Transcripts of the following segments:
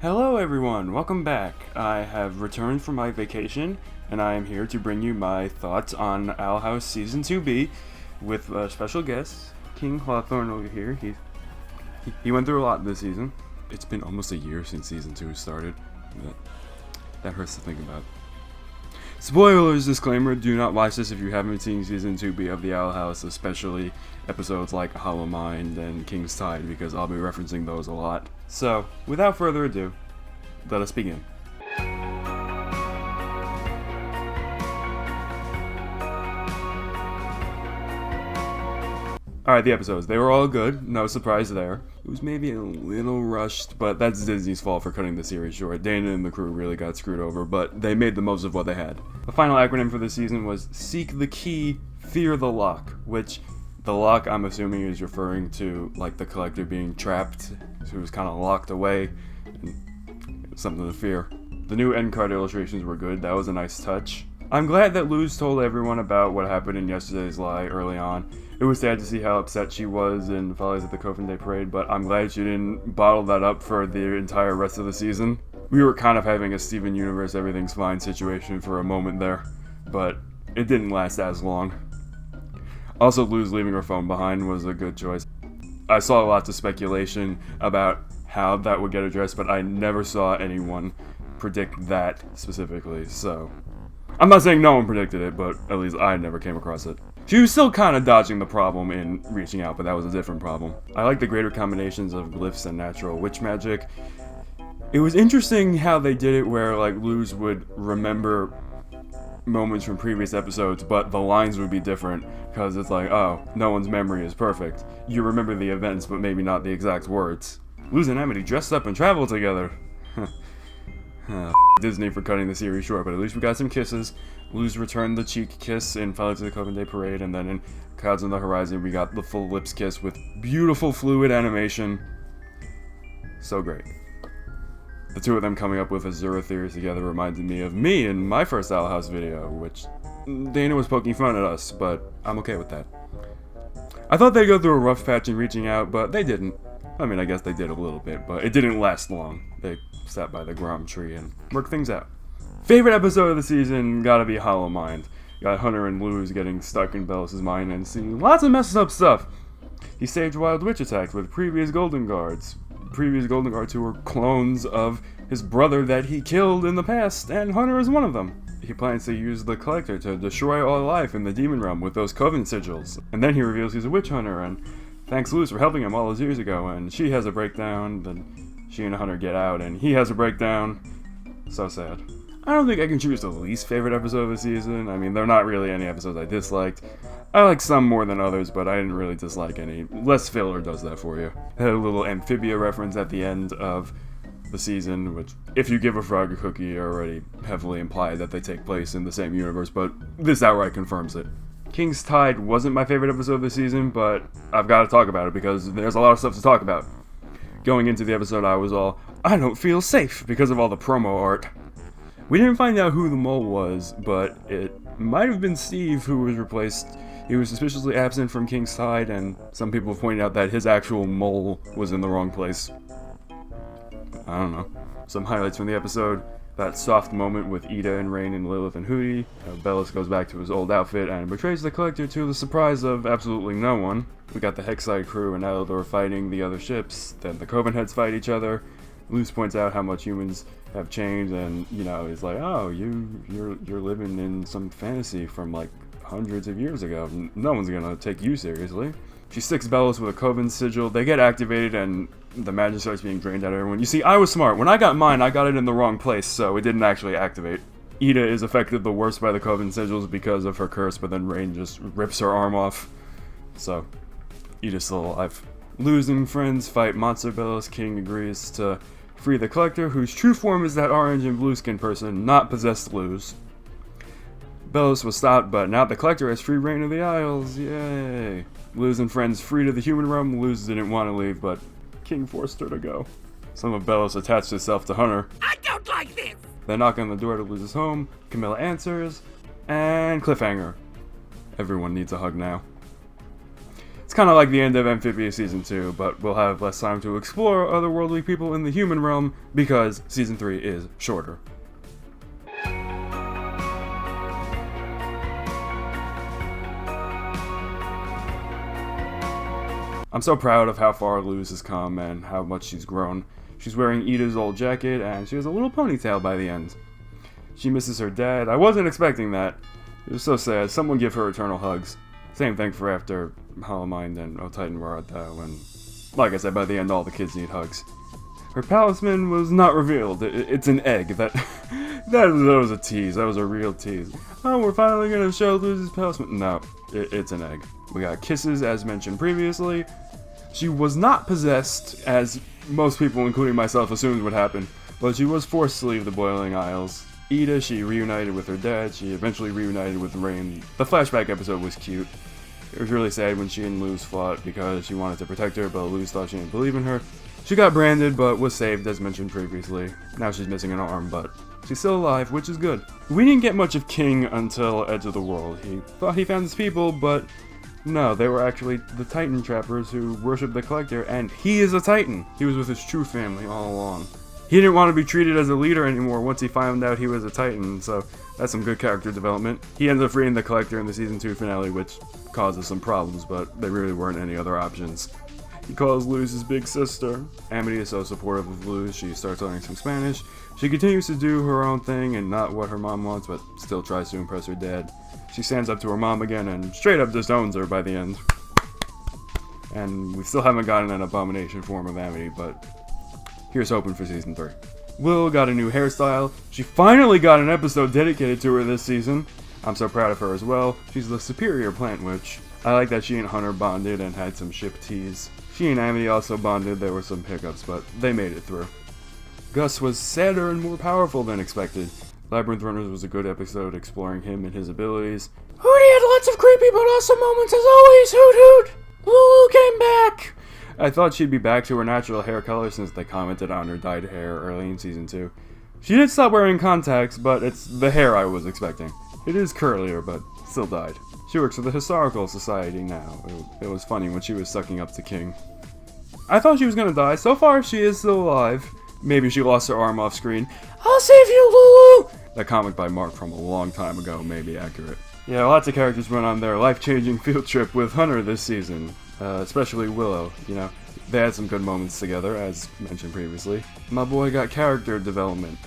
Hello everyone, welcome back. I have returned from my vacation and I am here to bring you my thoughts on Owl House Season 2B with a special guest, King Hawthorne over here. He went through a lot this season. It's been almost a year since Season 2 started. That hurts to think about. Spoilers disclaimer, do not watch this if you haven't seen Season 2B of the Owl House, especially episodes like Hollow Mind and King's Tide, because I'll be referencing those a lot. So, without further ado, let us begin. Alright, the episodes. They were all good, no surprise there. It was maybe a little rushed, but that's Disney's fault for cutting the series short. Dana and the crew really got screwed over, but they made the most of what they had. The final acronym for the season was Seek the Key, Fear the Lock, which the lock I'm assuming is referring to like the collector being trapped, who was kind of locked away, and something to fear. The new end card illustrations were good, that was a nice touch. I'm glad that Luz told everyone about what happened in yesterday's lie early on. It was sad to see how upset she was in Follies at the Coven Day Parade, but I'm glad she didn't bottle that up for the entire rest of the season. We were kind of having a Steven Universe everything's fine situation for a moment there, but it didn't last as long. Also, Luz leaving her phone behind was a good choice. I saw lots of speculation about how that would get addressed, but I never saw anyone predict that specifically, so I'm not saying no one predicted it, but at least I never came across it. She was still kind of dodging the problem in reaching out, but that was a different problem. I like the greater combinations of glyphs and natural witch magic. It was interesting how they did it where like Luz would remember moments from previous episodes, but the lines would be different because it's like, oh, no one's memory is perfect. You remember the events, but maybe not the exact words. Luz and Amity dressed up and traveled together. Disney for cutting the series short, but at least we got some kisses. Luz returned the cheek kiss in Follies of the Coven Day Parade, and then in Clouds on the Horizon we got the full lips kiss with beautiful fluid animation. So great. The two of them coming up with Azura theories together reminded me of me in my first Owl House video, which Dana was poking fun at us, but I'm okay with that. I thought they'd go through a rough patch in reaching out, but they didn't. I mean, I guess they did a little bit, but it didn't last long. They sat by the Grom tree and worked things out. Favorite episode of the season gotta be Hollow Mind. Got Hunter and Luz getting stuck in Bellis' mind and seeing lots of messed up stuff. He saved Wild Witch attack with previous Golden Guards. Previous Golden Guards who were clones of his brother that he killed in the past, and Hunter is one of them. He plans to use the Collector to destroy all life in the Demon Realm with those Coven sigils. And then he reveals he's a witch hunter, and thanks Luz for helping him all those years ago, and she has a breakdown, then she and Hunter get out, and he has a breakdown. So sad. I don't think I can choose the least favorite episode of the season. I mean, there are not really any episodes I disliked. I like some more than others, but I didn't really dislike any. Less filler does that for you. I had a little amphibia reference at the end of the season, which, if you give a frog a cookie, already heavily implied that they take place in the same universe, but this outright confirms it. King's Tide wasn't my favorite episode of the season, but I've got to talk about it because there's a lot of stuff to talk about. Going into the episode, I was all, I don't feel safe because of all the promo art. We didn't find out who the mole was, but it might have been Steve who was replaced. He was suspiciously absent from King's Tide, and some people have pointed out that his actual mole was in the wrong place. I don't know. Some highlights from the episode. That soft moment with Ida and Rain and Lilith and Hootie. Bellis goes back to his old outfit and betrays the Collector to the surprise of absolutely no one. We got the Hexside crew and Alador fighting the other ships. Then the Coven heads fight each other. Luz points out how much humans have changed, and he's like, oh, you're living in some fantasy from like hundreds of years ago. No one's gonna take you seriously. She sticks Bellis with a Coven sigil. They get activated and the magic starts being drained out of everyone. You see, I was smart. When I got mine, I got it in the wrong place, so it didn't actually activate. Ida is affected the worst by the Coven sigils because of her curse, but then Rain just rips her arm off. So, Ida's still alive. Luz and friends fight Monster Bellis. King agrees to free the Collector, whose true form is that orange and blue skin person, not possessed Luz. Bellis was stopped, but now the Collector has free reign of the Isles. Yay! Luz and friends free to the human realm. Luz didn't want to leave, but King forced her to go. Some of Bellis attached itself to Hunter. I don't like this! They knock on the door to Luz's home. Camilla answers, and cliffhanger. Everyone needs a hug now. It's kind of like the end of Amphibia Season 2, but we'll have less time to explore otherworldly people in the human realm because Season 3 is shorter. I'm so proud of how far Luz has come and how much she's grown. She's wearing Ida's old jacket, and she has a little ponytail by the end. She misses her dad. I wasn't expecting that. It was so sad. Someone give her eternal hugs. Same thing for after Hollowmind and Titan were out though, and like I said, by the end all the kids need hugs. Her talisman was not revealed. It's an egg. That was a tease. That was a real tease. Oh, we're finally gonna show Luz's talisman. No, it's an egg. We got kisses, as mentioned previously. She was not possessed, as most people, including myself, assumed would happen, but she was forced to leave the Boiling Isles. Ida, she reunited with her dad. She eventually reunited with Rain. The flashback episode was cute. It was really sad when she and Luz fought because she wanted to protect her, but Luz thought she didn't believe in her. She got branded, but was saved, as mentioned previously. Now she's missing an arm, but she's still alive, which is good. We didn't get much of King until Edge of the World. He thought he found his people, but no, they were actually the Titan trappers who worshipped the Collector, and he is a Titan. He was with his true family all along. He didn't want to be treated as a leader anymore once he found out he was a Titan, so that's some good character development. He ends up freeing the Collector in the Season 2 finale, which causes some problems, but there really weren't any other options. He calls Luz his big sister. Amity is so supportive of Luz, she starts learning some Spanish. She continues to do her own thing and not what her mom wants, but still tries to impress her dad. She stands up to her mom again and straight up disowns her by the end. And we still haven't gotten an abomination form of Amity, but here's hoping for Season 3. Will got a new hairstyle. She finally got an episode dedicated to her this season. I'm so proud of her as well. She's the superior plant witch. I like that she and Hunter bonded and had some ship teas. She and Amity also bonded. There were some hiccups, but they made it through. Gus was sadder and more powerful than expected. Labyrinth Runners was a good episode exploring him and his abilities. Hootie had lots of creepy but awesome moments as always. Hoot hoot! Lulu came back! I thought she'd be back to her natural hair color since they commented on her dyed hair early in Season 2. She did stop wearing contacts, but it's the hair I was expecting. It is curlier, but still dyed. She works for the Historical Society now. It was funny when she was sucking up to King. I thought she was gonna die. So far, she is still alive. Maybe she lost her arm off screen. I'll save you, Lulu! That comic by Mark from a long time ago may be accurate. Yeah, lots of characters went on their life-changing field trip with Hunter this season. Especially Willow, you know. They had some good moments together, as mentioned previously. My boy got character development.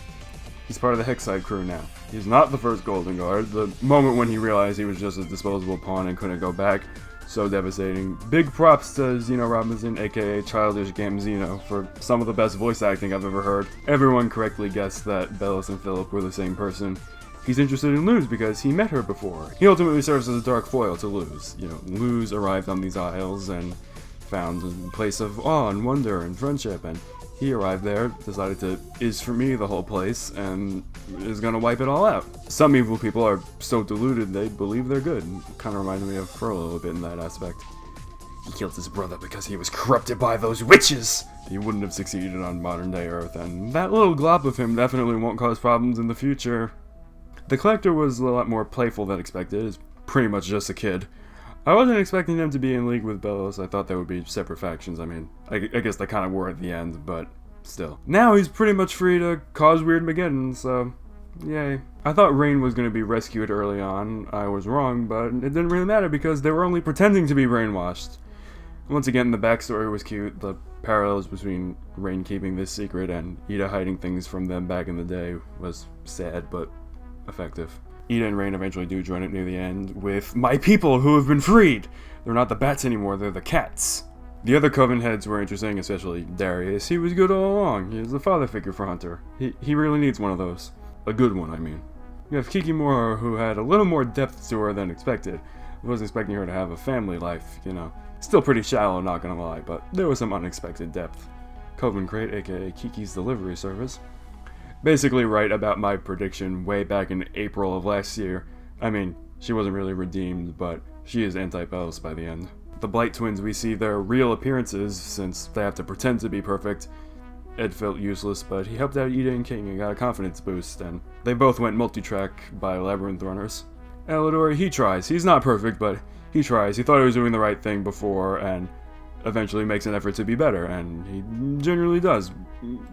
He's part of the Hexside crew now. He's not the first Golden Guard. The moment when he realized he was just a disposable pawn and couldn't go back, so devastating. Big props to Zeno Robinson, aka Childish Gambino, for some of the best voice acting I've ever heard. Everyone correctly guessed that Bellis and Philip were the same person. He's interested in Luz because he met her before. He ultimately serves as a dark foil to Luz. You know, Luz arrived on these isles and found a place of awe and wonder and friendship, and he arrived there, decided to is for me the whole place, and is gonna wipe it all out. Some evil people are so deluded they believe they're good. Kinda reminded me of Furlough a bit in that aspect. He killed his brother because he was corrupted by those witches! He wouldn't have succeeded on modern day Earth, and that little glop of him definitely won't cause problems in the future. The Collector was a lot more playful than expected. He's pretty much just a kid. I wasn't expecting them to be in league with Bellos. I thought they would be separate factions. I mean, I guess they kind of were at the end, but still. Now he's pretty much free to cause weird Mageddon, so yay. I thought Rain was going to be rescued early on. I was wrong, but it didn't really matter because they were only pretending to be brainwashed. Once again, the backstory was cute. The parallels between Rain keeping this secret and Ida hiding things from them back in the day was sad, but effective. Ida and Rain eventually do join it near the end with my people who have been freed! They're not the bats anymore, they're the cats. The other Coven heads were interesting, especially Darius. He was good all along. He was the father figure for Hunter. He really needs one of those. A good one, I mean. You have Kikimora, who had a little more depth to her than expected. I wasn't expecting her to have a family life, you know. Still pretty shallow, not gonna lie, but there was some unexpected depth. Coven Crate, aka Kiki's Delivery Service. Basically right about my prediction way back in April of last year. I mean, she wasn't really redeemed, but she is anti-Bellis by the end. The Blight twins, we see their real appearances since they have to pretend to be perfect. Ed felt useless, but he helped out Ida and King and got a confidence boost, and they both went multi-track by Labyrinth Runners. Elidor, he tries. He's not perfect, but he tries. He thought he was doing the right thing before, and eventually makes an effort to be better, and he generally does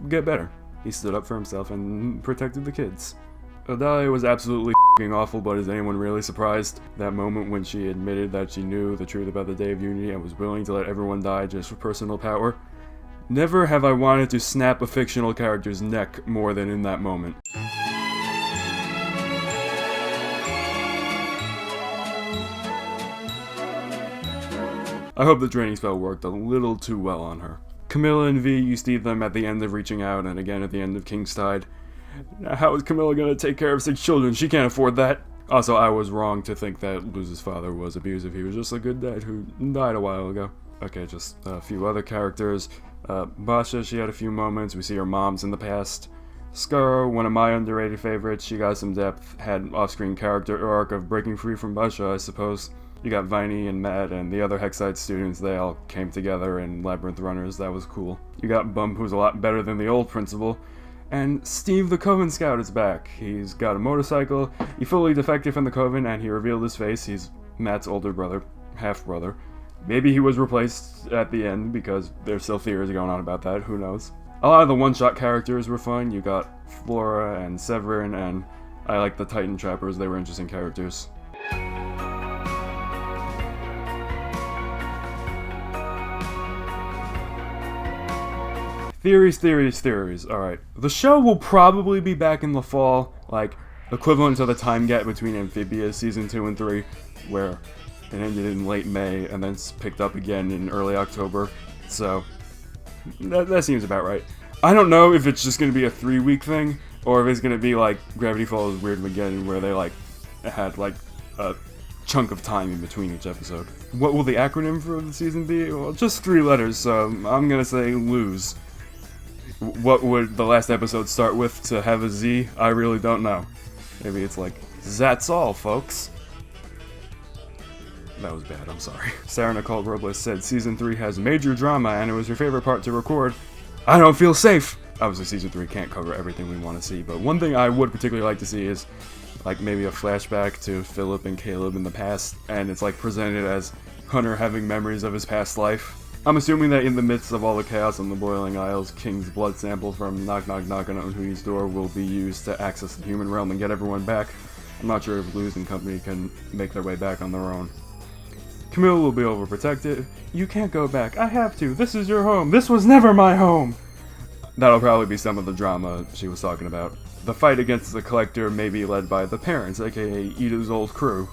get better. He stood up for himself and protected the kids. Adalia was absolutely f***ing awful, but is anyone really surprised? That moment when she admitted that she knew the truth about the Day of Unity and was willing to let everyone die just for personal power? Never have I wanted to snap a fictional character's neck more than in that moment. I hope the draining spell worked a little too well on her. Camilla and V, you see them at the end of Reaching Out and again at the end of Kingstide. Now, how is Camilla gonna take care of 6 children? She can't afford that. Also, I was wrong to think that Luz's father was abusive. He was just a good dad who died a while ago. Okay, just a few other characters. Basha, she had a few moments. We see her moms in the past. Skaro, one of my underrated favorites. She got some depth, had off-screen character arc of breaking free from Basha, I suppose. You got Viney and Matt and the other Hexside students. They all came together in Labyrinth Runners. That was cool. You got Bump, who's a lot better than the old principal. And Steve the Coven Scout is back. He's got a motorcycle. He fully defected from the Coven and he revealed his face. He's Matt's older brother, half-brother. Maybe he was replaced at the end because there's still theories going on about that. Who knows? A lot of the one-shot characters were fun. You got Flora and Severin, and I like the Titan Trappers. They were interesting characters. Theories. Alright. The show will probably be back in the fall, like, equivalent to the time gap between Amphibia Season 2 and 3, where it ended in late May and then picked up again in early October. So, that seems about right. I don't know if it's just going to be a 3-week thing, or if it's going to be like Gravity Falls Weird Again, where they, like, had, like, a chunk of time in between each episode. What will the acronym for the season be? Well, just 3 letters, so I'm going to say lose. What would the last episode start with to have a Z? I really don't know. Maybe it's like, that's all, folks. That was bad, I'm sorry. Sarah Nicole Robles said Season 3 has major drama and it was her favorite part to record. I don't feel safe! Obviously Season 3 can't cover everything we want to see, but one thing I would particularly like to see is like maybe a flashback to Philip and Caleb in the past, and it's like presented as Hunter having memories of his past life. I'm assuming that in the midst of all the chaos on the Boiling Isles, King's blood sample from Knock Knock Knock on Hui's door will be used to access the human realm and get everyone back. I'm not sure if Luz and company can make their way back on their own. Camille will be overprotected. You can't go back. I have to. This is your home. This was never my home. That'll probably be some of the drama she was talking about. The fight against the Collector may be led by the parents, aka Ida's old crew.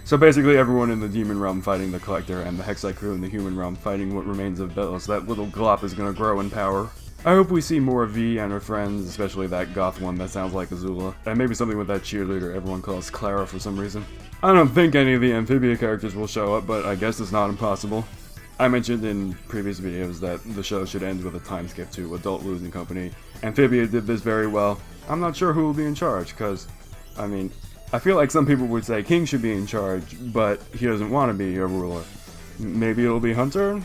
So basically everyone in the Demon Realm fighting the Collector, and the Hexside crew in the Human Realm fighting what remains of Belos. That little glop is gonna grow in power. I hope we see more of V and her friends, especially that goth one that sounds like Azula. And maybe something with that cheerleader everyone calls Clara for some reason. I don't think any of the Amphibia characters will show up, but I guess it's not impossible. I mentioned in previous videos that the show should end with a time skip to Adult Luz and Company. Amphibia did this very well. I'm not sure who will be in charge, because, I mean, I feel like some people would say King should be in charge, but he doesn't want to be a ruler. Maybe it'll be Hunter?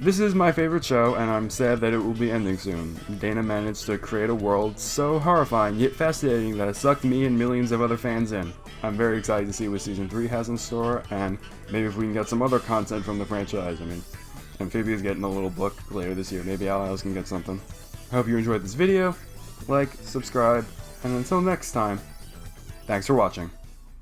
This is my favorite show, and I'm sad that it will be ending soon. Dana managed to create a world so horrifying yet fascinating that it sucked me and millions of other fans in. I'm very excited to see what Season 3 has in store, and maybe if we can get some other content from the franchise. I mean, Amphibia's getting a little book later this year. Maybe Allies can get something. I hope you enjoyed this video. Like, subscribe, and until next time, thanks for watching.